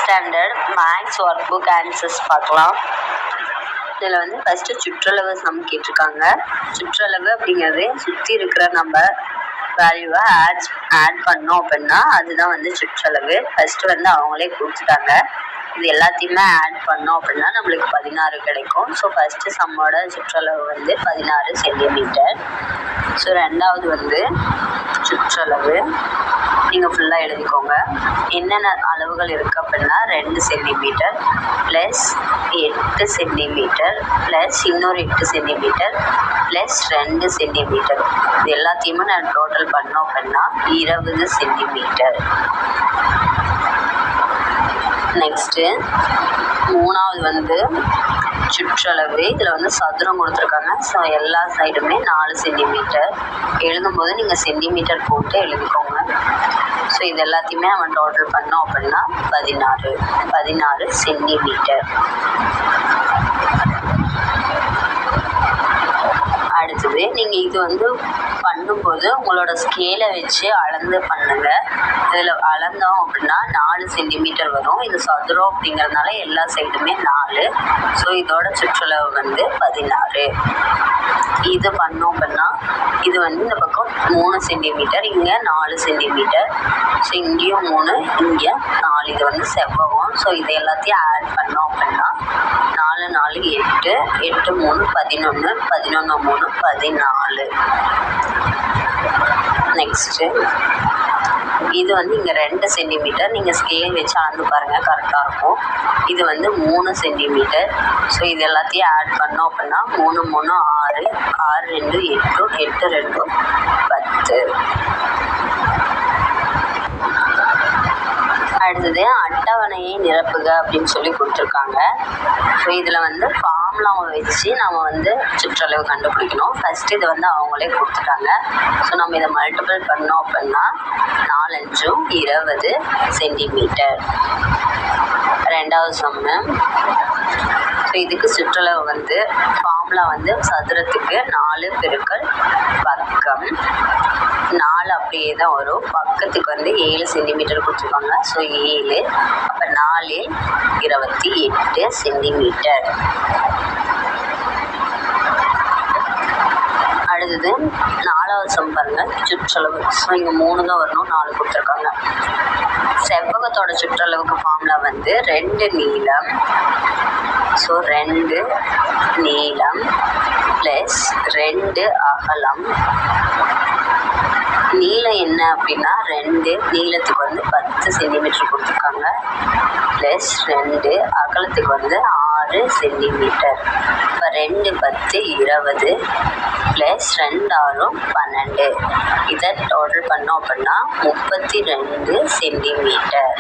Standard maths workbook answers பார்க்கலாம். இதில் வந்து ஃபஸ்ட்டு சுற்றளவு சம் கேட்டிருக்காங்க. சுற்றளவு அப்படிங்கிறது சுற்றி இருக்கிற நம்ம வேல்யூவை ஆட் பண்ணோம் அப்படின்னா அதுதான் வந்து சுற்றளவு. ஃபஸ்ட்டு வந்து அவங்களே கொடுத்துட்டாங்க. இது எல்லாத்தையுமே ஆட் பண்ணோம் அப்படின்னா நம்மளுக்கு 16 கிடைக்கும். ஸோ ஃபஸ்ட்டு சம்மோட சுற்றளவு வந்து 16 சென்டிமீட்டர். ஸோ ரெண்டாவது வந்து சுற்றளவு நீங்கள் ஃபுல்லாக எழுதிக்கோங்க. என்னென்ன அளவுகள் இருக்குது அப்படின்னா 2 சென்டிமீட்டர் ப்ளஸ் 8 சென்டிமீட்டர் ப்ளஸ் இன்னொரு 8 சென்டிமீட்டர் ப்ளஸ் 2 சென்டிமீட்டர். இது எல்லாத்தையுமே நான் டோட்டல் பண்ணோம் அப்படின்னா 20 சென்டிமீட்டர். நெக்ஸ்ட்டு மூணாவது வந்து சுற்றளவு. இதில் வந்து சதுரம் கொடுத்துருக்காங்க. ஸோ எல்லா சைடுமே 4 சென்டிமீட்டர். எழுதும்போது நீங்கள் சென்டிமீட்டர் போட்டு எழுதிக்கோங்க. ஸோ இது எல்லாத்தையுமே நம்ம டோட்டல் பண்ணோம் அப்படின்னா 16 சென்டிமீட்டர். அடுத்தது நீங்கள் இது வந்து பண்ணும்போது உங்களோட ஸ்கேலை வச்சு அளந்து பண்ணுங்க. இதில் அளந்தோம் அப்படின்னா 4 சென்டிமீட்டர் வரும். இது சதுரம் அப்படிங்கிறதுனால எல்லா சைடுமே 4. ஸோ இதோட சுற்றளவு வந்து 16. இது பண்ணோம் அப்படின்னா இது வந்து இந்த பக்கம் 3 சென்டிமீட்டர், இங்கே 4 சென்டிமீட்டர். ஸோ இங்கேயும் 3, இங்கே 4. இது வந்து செவ்வகம். ஸோ இது எல்லாத்தையும் ஆட் பண்ணோம் அப்படின்னா 4 4 8, 8 3 11, 11 3 14. நெக்ஸ்ட்டு இது வந்து இங்கே 2 சென்டிமீட்டர். நீங்கள் ஸ்கேல் வச்சு அளந்து பாருங்கள், கரெக்டாக இருக்கும். இது வந்து 3 சென்டிமீட்டர். ஸோ இது எல்லாத்தையும் ஆட் பண்ணோம் அப்படின்னா 3 3 6, 6 2 8, 8 2 10. அடுத்தது அட்டவணையை நிரப்புக அப்படின்னு சொல்லி கொடுத்துருக்காங்க. ஸோ இதில் வந்து ஃபார்முலாவை வச்சு நம்ம வந்து சுற்றளவு கண்டுபிடிக்கணும். ஃபஸ்ட்டு இதை வந்து அவங்களே கொடுத்துட்டாங்க. ஸோ நம்ம இதை மல்டிபிள் பண்ணோம் அப்படின்னா 4 5 20 சென்டிமீட்டர். ரெண்டாவது சம்மு. ஸோ இதுக்கு சுற்றளவு வந்து ஃபார்முலா வந்து சதுரத்துக்கு 4 பெருக்கல் பக்கம். 4 அப்படியே தான் வரும். பக்கத்துக்கு வந்து 7 சென்டிமீட்டர் கொடுத்துருக்காங்க. ஸோ 7. அப்போ 4 28 சென்டிமீட்டர். அடுத்தது 4வது சம் பாருங்கள், சுற்றளவு. ஸோ இங்கே 3 தான் வரணும், 4 கொடுத்துருக்காங்க. செவ்வகத்தோட சுற்றளவுக்கு ஃபார்முலா வந்து 2 நீளம். ஸோ 2 நீளம் ப்ளஸ் 2 அகலம். நீளம் என்ன அப்படின்னா 2, நீளத்துக்கு வந்து 10 சென்டிமீட்டர் கொடுத்துருக்காங்க ப்ளஸ் 2 அகலத்துக்கு வந்து 6 சென்டிமீட்டர். இப்போ 2 10 20 ப்ளஸ் 2 6 12. இதை டோட்டல் பண்ணோம் அப்படின்னா 32 சென்டிமீட்டர்.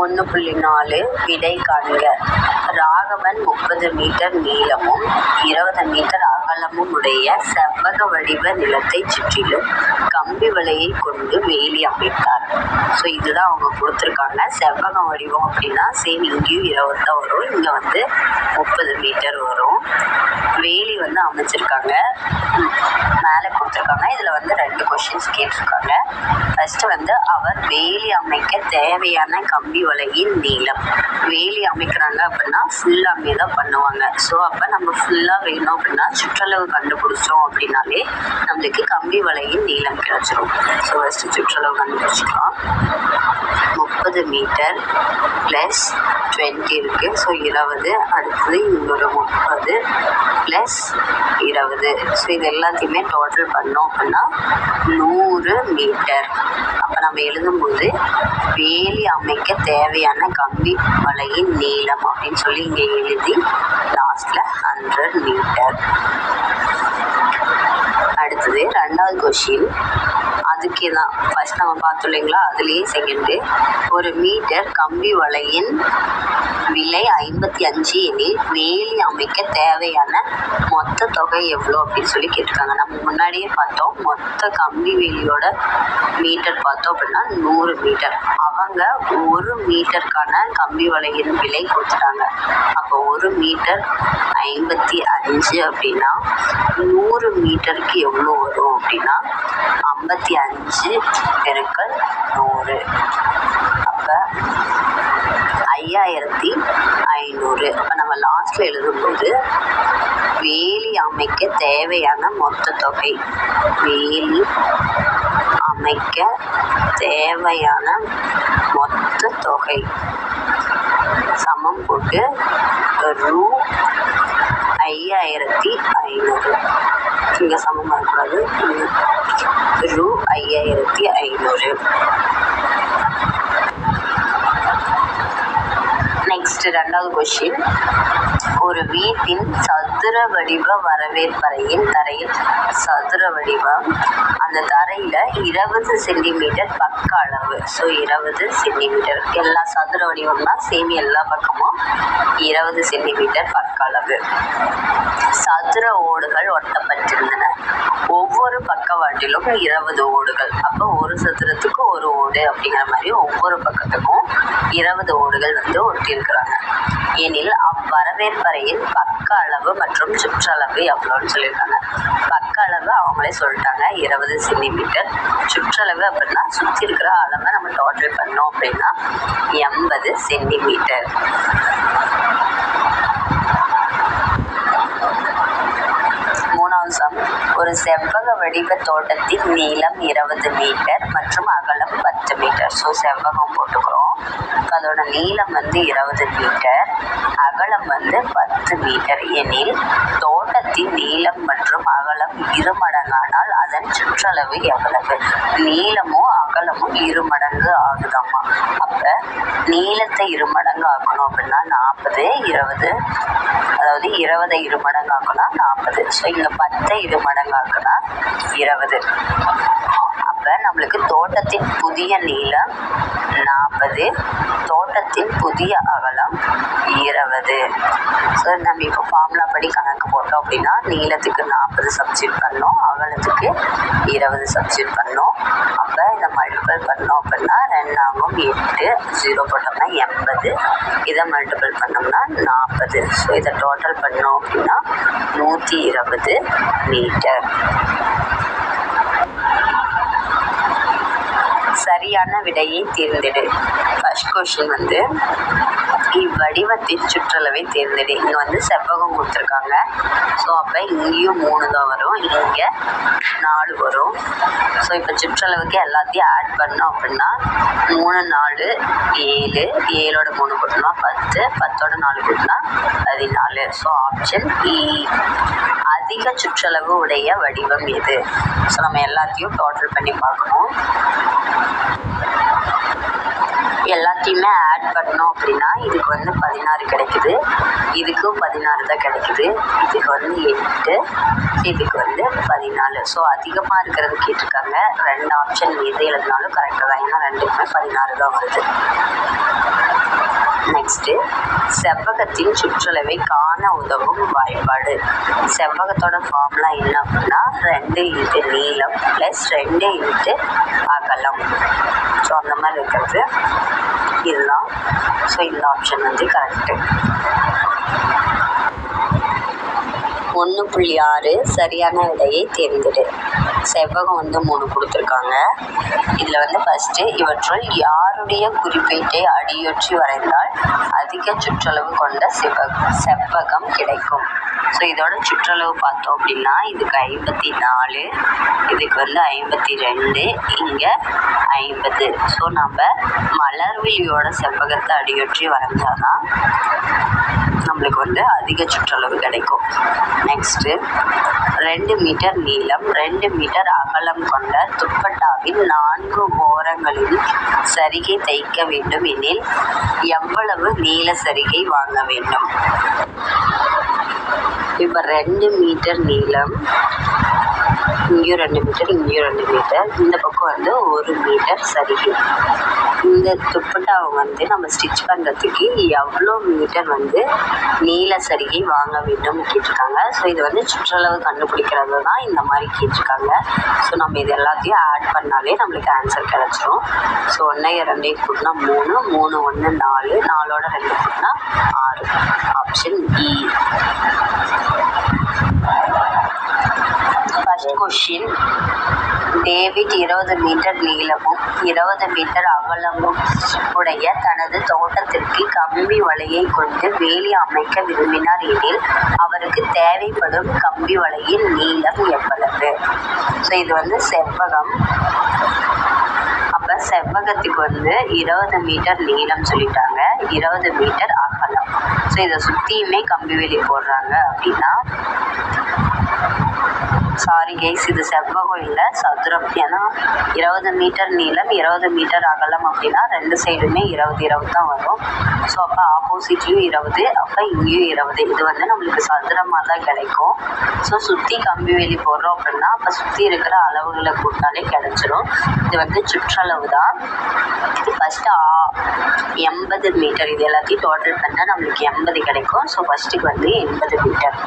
1.4 விடை காண்க. ராகவன் 30 மீட்டர் நீளமும் 20 மீட்டர் அகலமும் உடைய செவ்வக வடிவ நிலத்தை சுற்றிலும் கம்பி வலையை கொண்டு வேலி அமைத்தார். ஸோ இதுதான் அவங்க கொடுத்துருக்காங்க. செவ்வக வடிவம் அப்படின்னா சேம் இங்கேயும் 20 தான் வரும், இங்கே வந்து 30 மீட்டர் வரும். வேலி வந்து அமைச்சிருக்காங்க, மேலே கொடுத்துருக்காங்க. இதில் வந்து 2 கொஷின்ஸ் கேட்டிருக்காங்க. ஃபஸ்ட்டு வந்து அவர் வேலி அமைக்க தேவையான கம்பி வலையின் நீளம். வேலி அமைக்கிறாங்க அப்படின்னா ஃபுல்லாமே தான் பண்ணுவாங்க. ஸோ அப்போ நம்ம ஃபுல்லாக வேணும் அப்படின்னா சுற்றளவு கண்டுபிடிச்சோம் அப்படின்னாலே நம்மளுக்கு கம்பி வலையின் நீளம் கிடச்சிரும். ஸோ ஃபஸ்ட்டு சுற்றளவு கண்டுபிடிச்சிக்கலாம். 30 மீட்டர் ப்ளஸ் 20 இருக்குது. ஸோ 20. அடுத்தது இன்னொரு 30 ப்ளஸ் 20. ஸோ இது எல்லாத்தையுமே டோட்டல் பண்ணோம் அப்படின்னா 100 மீட்டர். அப்போ நம்ம எழுதும்போது வேலி அமைக்க தேவையான கம்பி வலையின் நீளம் அப்படின்னு சொல்லி இங்கே எழுதி லாஸ்ட்டில் 100 மீட்டர். அடுத்தது 2வது கொஷின். அதுக்கே தான் ஃபஸ்ட் நம்ம பார்த்தோம் இல்லைங்களா, அதுலேயே செகண்டு. ஒரு மீட்டர் கம்பி வலையின் விலை 55 எனில் வேலி அமைக்க தேவையான மொத்த தொகை எவ்வளோ அப்படின்னு சொல்லி கேட்டிருக்காங்க. நம்ம முன்னாடியே பார்த்தோம், மொத்த கம்பி வேலியோட மீட்டர் பார்த்தோம் அப்படின்னா 100 மீட்டர். அவங்க 1 மீட்டருக்கான கம்பி வலையின் விலை கொடுத்துட்டாங்க. அப்போ 1 மீட்டர் 55 அப்படின்னா 100 மீட்டருக்கு எவ்வளோ வரும் அப்படின்னா 55 பெருக்கல் 100. அப்போ 5500. அப்போ நம்ம லாஸ்ட்டில் எழுதும்போது வேலி அமைக்க தேவையான மொத்த தொகை, வேலி அமைக்க தேவையான மொத்த தொகை சமம் போட்டு ரூ. 5500. இங்கே சமமாக இருக்கக்கூடாது, ரூ. 5500. நெக்ஸ்ட் 2வது கொஸ்டின். ஒரு வீட்டின் சதுர வடிவ வரவேற்பறையின் தரையில் சதுர வடிவம், அந்த தரையில் 20 சென்டிமீட்டர் பக்க அளவு. So 20 centimetre. எல்லா சதுர வடிவம்னா சேம் எல்லா பக்கமும் 20 சென்டிமீட்டர் பக்க அளவு. சதுர ஓடுகள் ஒட்டப்பட்டிருந்தன. ஒவ்வொரு பக்கவாட்டிலும் 20 ஓடுகள். அப்போ ஒரு சதுரத்துக்கு ஒரு ஓடு அப்படிங்கிற மாதிரி ஒவ்வொரு பக்கத்துக்கும் 20 ஓடுகள் ஒட்டியிருக்கிறாங்க. எனில் அவ்வரவேற்பறையின் பக்க அளவு மற்றும் சுற்றளவு எவ்வளோன்னு சொல்லியிருக்காங்க. பக்க அளவு அவங்களே சொல்லிட்டாங்க 20 சென்டிமீட்டர். சுற்றளவு அப்படின்னா சுற்றி இருக்கிற அளவை நம்ம டோட்டல் பண்ணோம் அப்படின்னா 80 சென்டிமீட்டர். ஒரு செவ்வக வடிவ தோட்டத்தின் நீளம் 20 மீட்டர் மற்றும் அகலம் 10 மீட்டர். ஸோ செவ்வகம் போட்டுக்கிறோம். அதோட நீளம் 20 மீட்டர், அகலம் 10 மீட்டர் எனில் தோட்டத்தின் நீளம் மற்றும் அகலம் இருமடங்கானால் அதன் சுற்றளவு எவ்வளவு? நீளமும் அகலமும் இருமடங்கு ஆகுதாமா. அப்போ நீளத்தை இருமடங்கு ஆக்கணும் அப்படின்னா 40, 20, அதாவது 20 இருமடங்கு ஆக்கணும் 40. ஸோ இங்கே 10 இருமடங்கு ஆக்குனா 20. அப்போ நம்மளுக்கு தோட்டத்தின் புதிய நீளம் 40, தோட்டத்தின் புதிய அகலம் 20. ஸோ நம்ம இப்போ ஃபார்முலா படி கணக்கு போட்டோம் அப்படின்னா நீளத்துக்கு 40 சப்ஸ்டியூட் பண்ணோம், அகலத்துக்கு 20 சப்ஸ்டியூட் பண்ணோம். அப்போ இதை மல்டிபிள் பண்ணோம் அப்படின்னா 2 ஆகும் 8, 0 போட்டோம்னா 80, இதை மல்டிபிள் பண்ணோம்னா 40. ஸோ இதை டோட்டல் பண்ணோம் அப்படின்னா 120 மீட்டர். சரியான விடையை தேர்ந்தெடு. First question இவ்வடிவத்தின் சுற்றளவை தேர்ந்தெடு. இங்கே செவ்வகம் கொடுத்துருக்காங்க. ஸோ அப்போ இங்கேயும் 3 தான் வரும், இங்கே 4 வரும். ஸோ இப்போ சுற்றளவுக்கு எல்லாத்தையும் ஆட் பண்ணோம் அப்படின்னா 3, 4, 7, 7ஓட 3 கூட்டினா 10, 10ஓட 4 கூட்டினா 14. ஸோ ஆப்ஷன் இ. அதிக சுற்றளவு உடைய வடிவம் எது? ஸோ நம்ம எல்லாத்தையும் டோட்டல் பண்ணி பார்க்கணும். எல்லாத்தையுமே ஆட் பண்ணோம் அப்படின்னா இதுக்கு 16 கிடைக்குது, இதுக்கு 16 தான் கிடைக்குது, இதுக்கு 8, இதுக்கு 14. ஸோ அதிகமாக இருக்கிறது கேட்டிருக்காங்க. 2 ஆப்ஷன் எது எழுதினாலும் கரெக்டாக தான், ஏன்னா 2க்குமே 16 தான் வருது. நெக்ஸ்ட்டு செவ்வகத்தின் சுற்றளவை காண உதவும் வாய்ப்பாடு. செவ்வகத்தோட ஃபார்முலா என்ன அப்படின்னா 2 × நீளம் + 2 × அகலம். ஸோ அந்த மாதிரி இருக்கிறது இதுதான். ஸோ இந்த ஆப்ஷன் கரெக்டு. 1.6 சரியான விடையை தேர்ந்தெடு. செவ்வகம் 3 கொடுத்துருக்காங்க. இதில் ஃபஸ்ட்டு இவற்றுள் யாருடைய குறிப்பீட்டை அடியொற்றி வரைந்தால் அதிக சுற்றளவு கொண்ட செவ்வகம் கிடைக்கும். ஸோ இதோட சுற்றளவு பார்த்தோம் அப்படின்னா இதுக்கு 54, இதுக்கு 52, இங்கே 50. ஸோ நம்ம மலர்விழியோட செவ்வகத்தை அடியொற்றி வரைஞ்சாதான் நம்மளுக்கு அதிக சுற்றளவு கிடைக்கும். நெக்ஸ்ட்டு 2 மீட்டர் நீளம் 2 மீட்டர் அகலம் கொண்ட துப்பட்டாவின் 4 ஓரங்களில் சரிகை தைக்க வேண்டும் எனில் எவ்வளவு நீள சரிகை வாங்க வேண்டும்? இப்போ 2 மீட்டர் நீளம் இங்கேயும் 2 மீட்டர், இங்கேயும் 2 மீட்டர், இந்த பக்கம் வந்து 1 மீட்டர் சரிகை. இந்த துப்பட்டாவை வந்து நம்ம ஸ்டிச் பண்ணுறதுக்கு எவ்வளோ மீட்டர் வந்து நீள சரிகை வாங்க வேண்டும்னு கேட்டிருக்காங்க. ஸோ இது வந்து சுற்றளவு கண்டுபிடிக்கிறது தான் இந்த மாதிரி கேட்டிருக்காங்க. ஸோ நம்ம இது எல்லாத்தையும் ஆட் பண்ணாலே நம்மளுக்கு ஆன்சர் கிடச்சிரும். ஸோ 1 2 கூட்டினா 3, 3 1 4, 4ஓட 2 கூட்டினா 6. ஆப்ஷன் இ. ஃபர்ஸ்ட் கொஸ்டின், டேவிட் 20 மீட்டர் நீளமும் 20 மீட்டர் அகலமும் உடைய தனது தோட்டத்திற்கு கம்பி வலையை கொண்டு வேலி அமைக்க விரும்பினார் எனில் அவருக்கு தேவைப்படும் கம்பி வலையின் நீளம் எவ்வளவு? ஸோ இது வந்து செவ்வகம். அப்போ செவ்வகத்துக்கு வந்து 20 மீட்டர் நீளம் சொல்லிட்டாங்க, 20 மீட்டர் அகலம். ஸோ இதை சுற்றியுமே கம்பி வேலி போடுறாங்க அப்படின்னா, சாரி கைஸ், இது செவ்வகம் இல்லை, சதுரம். ஏன்னா 20 மீட்டர் நீளம் 20 மீட்டர் அகலம் அப்படின்னா 2 சைடுமே 20 20 தான் வரும். ஸோ அப்போ ஆப்போசிட்லேயும் 20, அப்போ இங்கேயும் 20. இது வந்து நம்மளுக்கு சதுரமாக தான் கிடைக்கும். ஸோ சுற்றி கம்பி வேலி போடுறோம் அப்படின்னா அப்போ சுற்றி இருக்கிற அளவுகளை கூட்டாலே கிடைச்சிரும். இது வந்து சுற்றளவு தான். ஃபஸ்ட்டு 80 மீட்டர், இது எல்லாத்தையும் டோட்டல் பண்ணால் நம்மளுக்கு 80 கிடைக்கும். ஸோ ஃபஸ்ட்டுக்கு வந்து 80 மீட்டர்.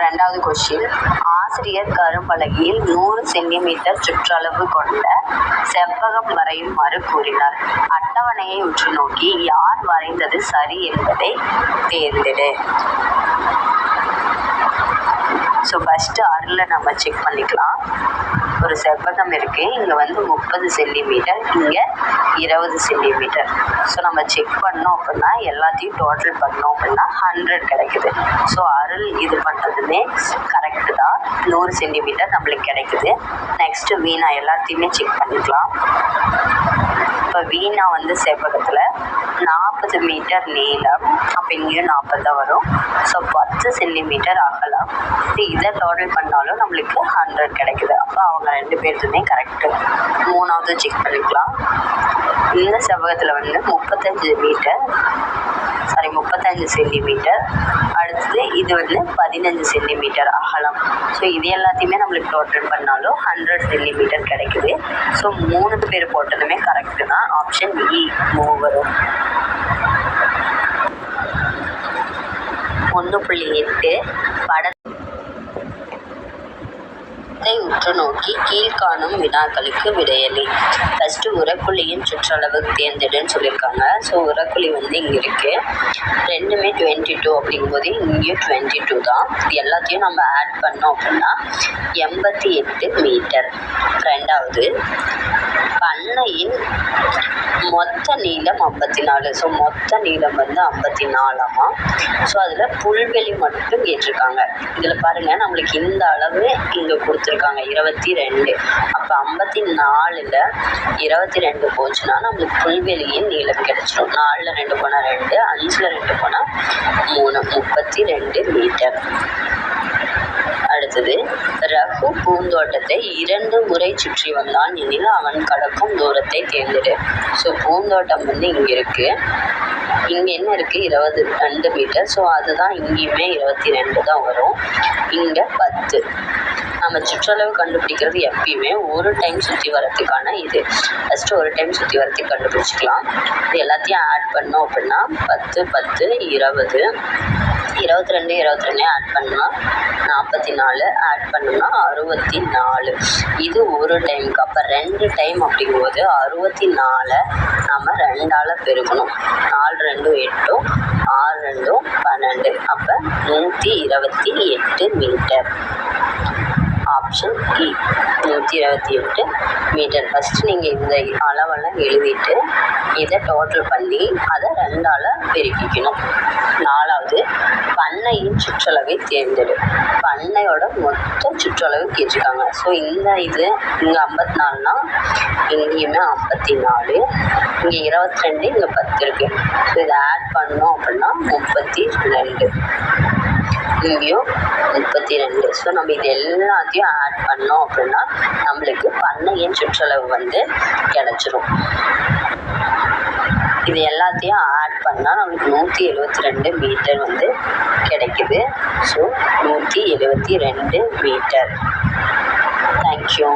ரெண்டாவது கொஸ்டின், ஆசிரியர் கரும்பலகையில் 100 சென்டிமீட்டர் சுற்றளவு கொண்ட செவ்வகம் வரையுமாறு கூறினார். அட்டவணையை உற்று நோக்கி யார் வரைந்தது சரி என்பதை தேர்ந்தெடு. ஸோ ஃபஸ்ட்டு அருளை நம்ம செக் பண்ணிக்கலாம். ஒரு செவ்வகம் இருக்குது, இங்கே வந்து 30 சென்டிமீட்டர், இங்கே 20 சென்டிமீட்டர். ஸோ நம்ம செக் பண்ணோம் அப்படின்னா எல்லாத்தையும் டோட்டல் பண்ணோம் அப்படின்னா 100 கிடைக்குது. ஸோ அருள் இது பண்ணுறதுமே கரெக்டு தான், 100 சென்டிமீட்டர் நம்மளுக்கு கிடைக்குது. நெக்ஸ்ட்டு வீணா எல்லாத்தையுமே செக் பண்ணிக்கலாம். இப்போ வீணா வந்து செவ்வகத்தில் 40 மீட்டர் நீளம், அப்போ இங்கேயும் 40 தான் வரும். ஸோ 10 சென்டிமீட்டர் அகலம். இதை டோட்டல் பண்ணாலும் நம்மளுக்கு 100 கிடைக்குது. அப்போ அவங்க 2 பேருக்குமே கரெக்டு. மூணாவது செக் பண்ணிக்கலாம். இந்த செவ்வகத்தில் வந்து 35 சென்டிமீட்டர், அடுத்தது இது வந்து 15 சென்டிமீட்டர் அகலம். ஸோ இது எல்லாத்தையுமே நம்மளுக்கு டோட்டல் பண்ணாலும் 100 சென்டிமீட்டர் கிடைக்குது. ஸோ 3 பேர் போட்டதுமே கரெக்டு தான். ஆப்ஷன் இ 3 வரும். 1.8 படத்தை உற்று நோக்கி கீழ்காணும் வினாக்களுக்கு விடையளி. ஃபஸ்ட்டு உரக்குழியின் சுற்றளவு தேர்ந்தெடுன்னு சொல்லியிருக்காங்க. ஸோ உரக்குழி வந்து இங்கே இருக்குது, ரெண்டுமே 22 அப்படிங்கும்போது இங்கேயும் 22 தான். இது எல்லாத்தையும் நம்ம ஆட் பண்ணோம் அப்படின்னா 88 மீட்டர். ரெண்டாவது, பண்ணையின் மொத்த நீளம் 54. ஸோ மொத்த நீளம் வந்து 54ஆமா. ஸோ அதில் புல்வெளி மட்டும் கேட்டிருக்காங்க. இதில் பாருங்கள், நம்மளுக்கு இந்த அளவு இங்கே கொடுத்துருக்காங்க 22. அப்போ 54ல் 22 போச்சுன்னா நம்மளுக்கு புல்வெளியின் நீளம் கிடைச்சிடும். 4ல் 2 போனால் 2, 5ல் 2 போனால் 3, 32 மீட்டர். அடுத்தது, ரகு பூந்தோட்டத்தை 2 முறை சுற்றி வந்தான் எனில் அவன் கடக்கும் தூரத்தை தேர்ந்தெடு. ஸோ பூந்தோட்டம் வந்து இங்கே இருக்குது, இங்கே என்ன இருக்குது 22 மீட்டர். ஸோ அதுதான் இங்கேயுமே 22 தான் வரும். இங்கே 10. நம்ம சுற்றளவு கண்டுபிடிக்கிறது எப்பயுமே ஒரு டைம் சுற்றி வரத்துக்கான இது. ஃபஸ்ட்டு ஒரு டைம் சுற்றி வரத்துக்கு கண்டுபிடிச்சிக்கலாம். இது எல்லாத்தையும் ஆட் பண்ணோம் அப்படின்னா 10 10 20, 22 ஆட் பண்ணால் 44, ஆட் பண்ணோம்னா 64. இது ஒரு டைமுக்கு. அப்போ 2 டைம் அப்படிங்கும்போது 64 நம்ம 2ஆல் பெருக்கணும். 4 2 8, 6 2 12. அப்போ 128 மீட்டர். ஆப்ஷன் இ 128 மீட்டர். ஃபஸ்ட்டு நீங்கள் இந்த அளவெல்லாம் எழுதிட்டு இதை டோட்டல் பண்ணி அதை 2ஆல் பெருக்கிக்கணும். நாலாவது, பண்ணையின் சுற்றளவை தேர்ந்தெடு. பண்ணையோட மொத்த சுற்றளவு கேட்டிருக்காங்க. ஸோ இது இங்கே 54னா இங்கேயுமே 54, இங்கே 22, இங்கே 10 இருக்குது. ஸோ இதை ஆட் பண்ணோம் அப்படின்னா 32, இங்கேயும் 32. ஸோ நம்ம இது எல்லாத்தையும் ஆட் பண்ணோம் அப்படின்னா நம்மளுக்கு பண்ணையின் சுற்றளவு வந்து கிடச்சிரும். இது எல்லாத்தையும் ஆட் பண்ணால் நம்மளுக்கு 172 மீட்டர் வந்து கிடைக்குது. So 172 metre. தேங்க்யூ.